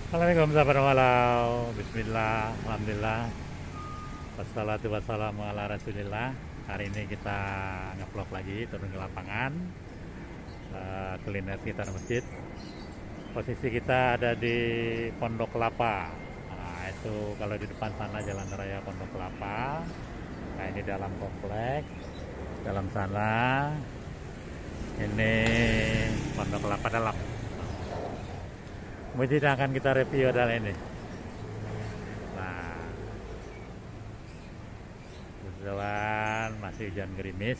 Assalamualaikum sahabat walau. Bismillah, alhamdulillah, wassalatu wassalamu ala rasulillah. Hari ini kita ngevlog lagi, turun ke lapangan, kuliner sekitar masjid. Posisi kita ada di Pondok Kelapa. Nah, itu kalau di depan sana Jalan Raya Pondok Kelapa. Nah, ini dalam kompleks. Dalam sana ini Pondok Kelapa dalam. Masjid yang akan kita review adalah ini. Nah, kebetulan masih hujan gerimis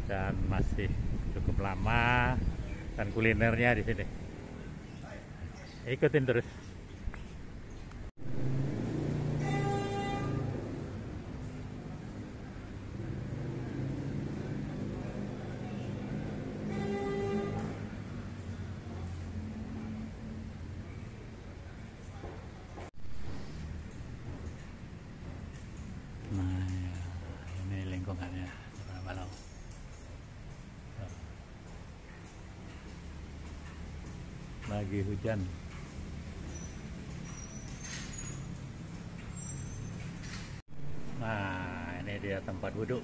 dan masih cukup lama, dan kulinernya di sini. Ikutin terus. Nah, ini lingkungannya Balau. Lagi hujan. Nah, ini dia tempat wudhu.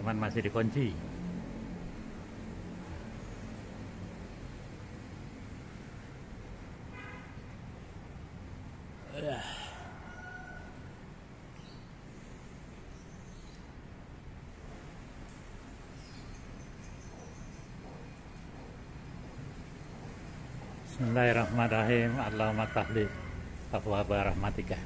Cuman masih dikunci. Bismillahirrahmanirrahim. Allahumma tahli abwaaba rahmatika.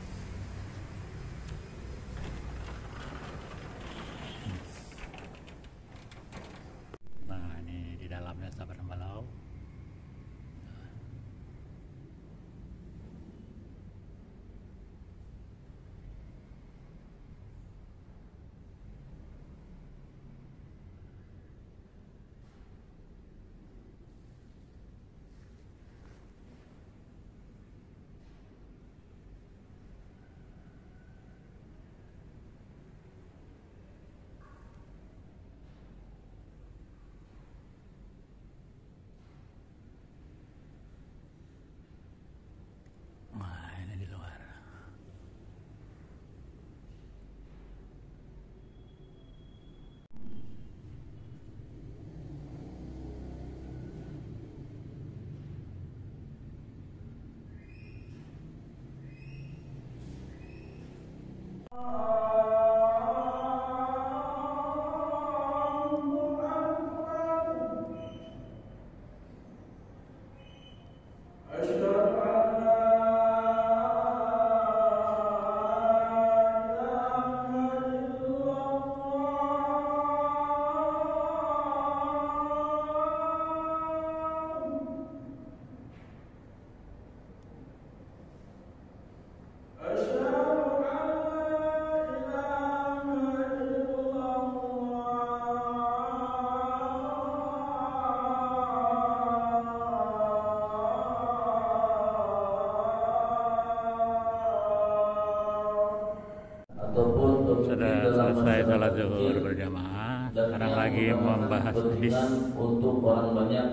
Nah, ini di dalamnya sahabat Balau. Nah, ini di luar. Sudah selesai sholat zuhur berjamaah. Sekarang lagi membahas hadis. Untuk orang banyak,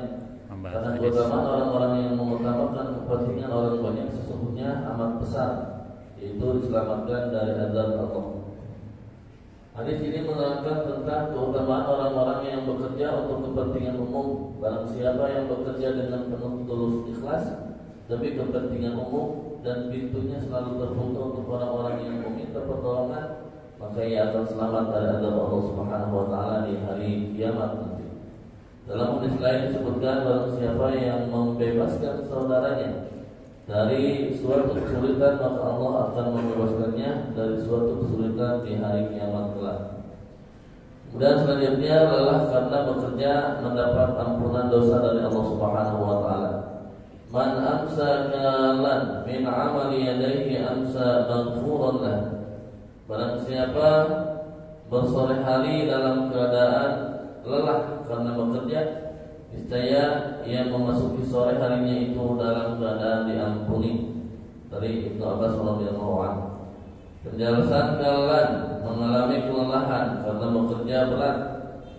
karena keutamaan orang-orang yang mengutamakan kepentingan orang banyak sesungguhnya amat besar, yaitu diselamatkan dari azab Allah. Hadis ini menerangkan tentang keutamaan orang-orang yang bekerja untuk kepentingan umum. Barang siapa yang bekerja dengan penuh tulus ikhlas demi kepentingan umum dan pintunya selalu terbuka untuk orang-orang yang meminta pertolongan, maka ia akan selamat dari azab Allah Subhanahu wa taala di hari kiamat nanti. Dalam hadis lain disebutkan barang siapa yang membebaskan saudaranya dari suatu kesulitan, maka Allah akan membebaskannya dari suatu kesulitan di hari kiamat kelak. Kemudian selanjutnya adalah karena bekerja mendapat ampunan dosa dari Allah Subhanahu wa taala. Man amsa kalan min amali yadayhi amsa maghfuran lah. Barang siapa bersore hari dalam keadaan lelah karena bekerja, niscaya ia memasuki sore harinya itu dalam keadaan diampuni. Dari Ibnu Abbas radhiyallahu anhu. Penjelasan kalan mengalami kelelahan karena bekerja berat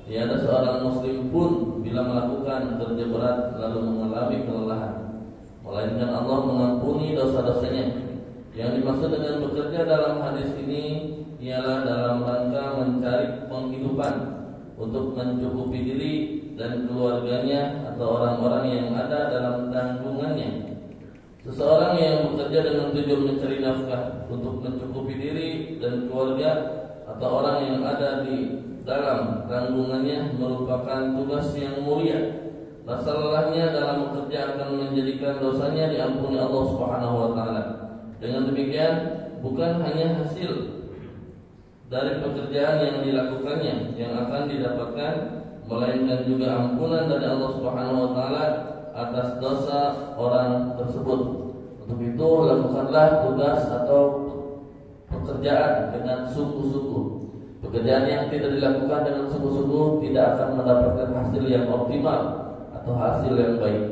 Tiada seorang muslim pun bila melakukan kerja berat lalu mengalami kelelahan, melainkan Allah mengampuni dosa-dosanya. Yang dimaksud dengan bekerja dalam hadis ini ialah dalam rangka mencari penghidupan untuk mencukupi diri dan keluarganya atau orang-orang yang ada dalam tanggungannya. Seseorang yang bekerja dengan tujuan mencari nafkah untuk mencukupi diri dan keluarga atau orang yang ada di dalam tanggungannya merupakan tugas yang mulia. Rasa lelahnya dalam bekerja akan menjadikan dosanya diampuni Allah Subhanahu wa taala. Dengan demikian, bukan hanya hasil dari pekerjaan yang dilakukannya yang akan didapatkan, melainkan juga ampunan dari Allah Subhanahu wa taala atas dosa orang tersebut. Untuk itu, lakukanlah tugas atau pekerjaan dengan sungguh-sungguh. Pekerjaan yang tidak dilakukan dengan sungguh-sungguh tidak akan mendapatkan hasil yang optimal atau hasil yang baik.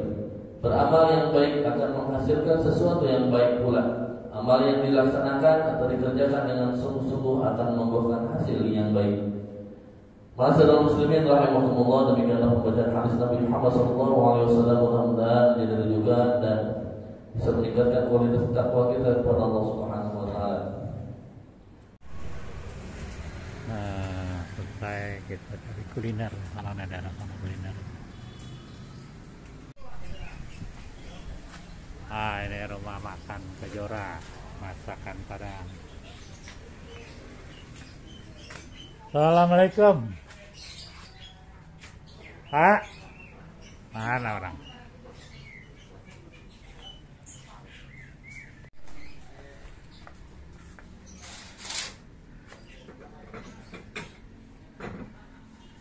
Beramal yang baik akan menghasilkan sesuatu yang baik pula. Amal yang dilaksanakan atau dikerjakan dengan sungguh-sungguh akan membuahkan hasil yang baik. Ma'asyiral muslimin rahimakumullah, demikianlah pembacaan hadis Nabi Muhammad SAW. Mudah-mudahan jadi juga dan bisa meningkatkan kualitas takwa kita kepada Allah Subhanahu wa taala. Nah, selesai kita dari kuliner, kalau ada anak sama kuliner. Ini rumah makan Kejora, masakan Padang. Assalamualaikum. Pak, mana orang?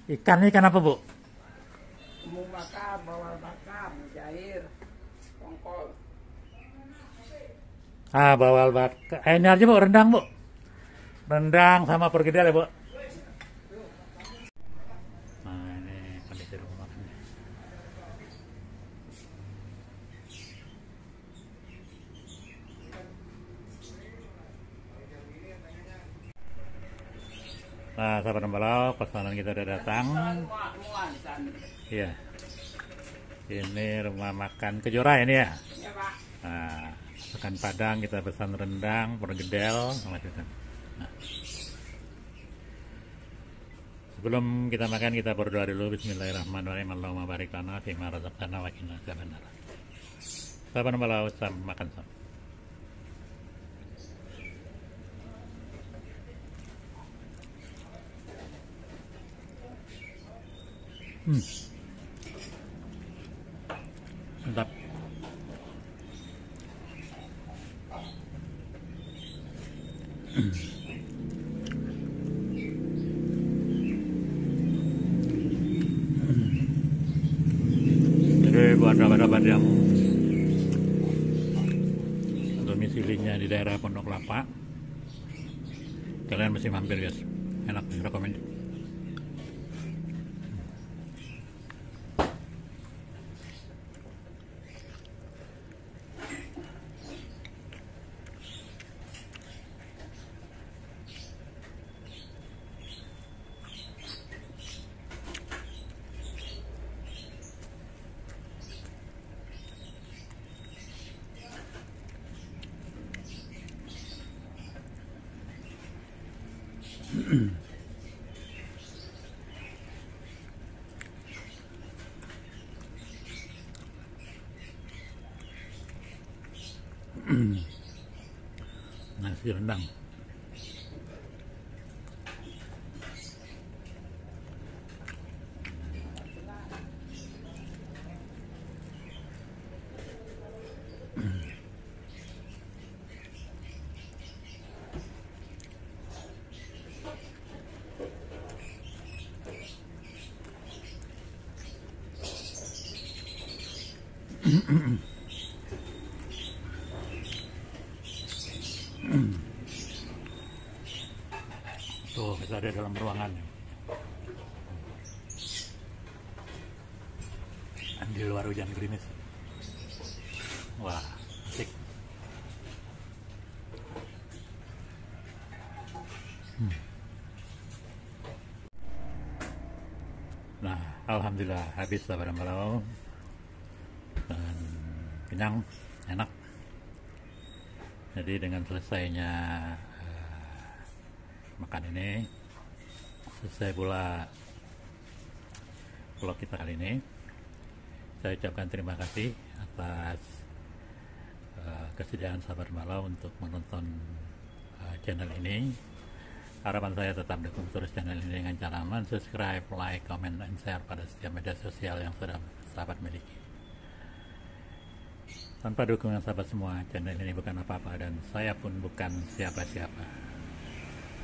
Ikan apa, Bu? Umum bakar, bawal bakar, mujair, tongkol. Bawal bakar. Ini aja, Bu, rendang, Bu. Rendang sama pergedel ya, Bu. Nah, ini kondisi rumah makannya. Nah, sahabat Nembalau, pesanan kita udah datang. Iya. Ini rumah makan Kejora ini ya. Ya, Pak. Nah, makan Padang kita pesan rendang, pergedel, sama itu. Nah. Sebelum kita makan kita berdoa dulu. Bismillahirrahmanirrahim. Allahumma barik lana fi ma razaqtana wa qina adzabannar. Sahabat Nembalau, makan sama. Mantap. Jadi buat sahabat-sahabat yang domisilinya di daerah Pondok Kelapa, kalian mesti mampir guys, enak, rekomend. Nasi rendang. Tuh, kita ada dalam ruangan. Di luar hujan gerimis. Wah, asik. Nah, alhamdulillah habis sabar malau dan kenyang, enak. Jadi dengan selesainya makan ini, selesai pula vlog kita kali ini. Saya ucapkan terima kasih atas kesediaan sahabat malau untuk menonton channel ini. Harapan saya tetap dukung terus channel ini dengan cara subscribe, like, comment, dan share pada setiap media sosial yang sudah sahabat miliki. Tanpa dukungan sahabat semua, channel ini bukan apa-apa dan saya pun bukan siapa-siapa.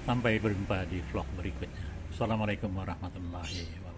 Sampai berjumpa di vlog berikutnya. Assalamualaikum warahmatullahi wabarakatuh.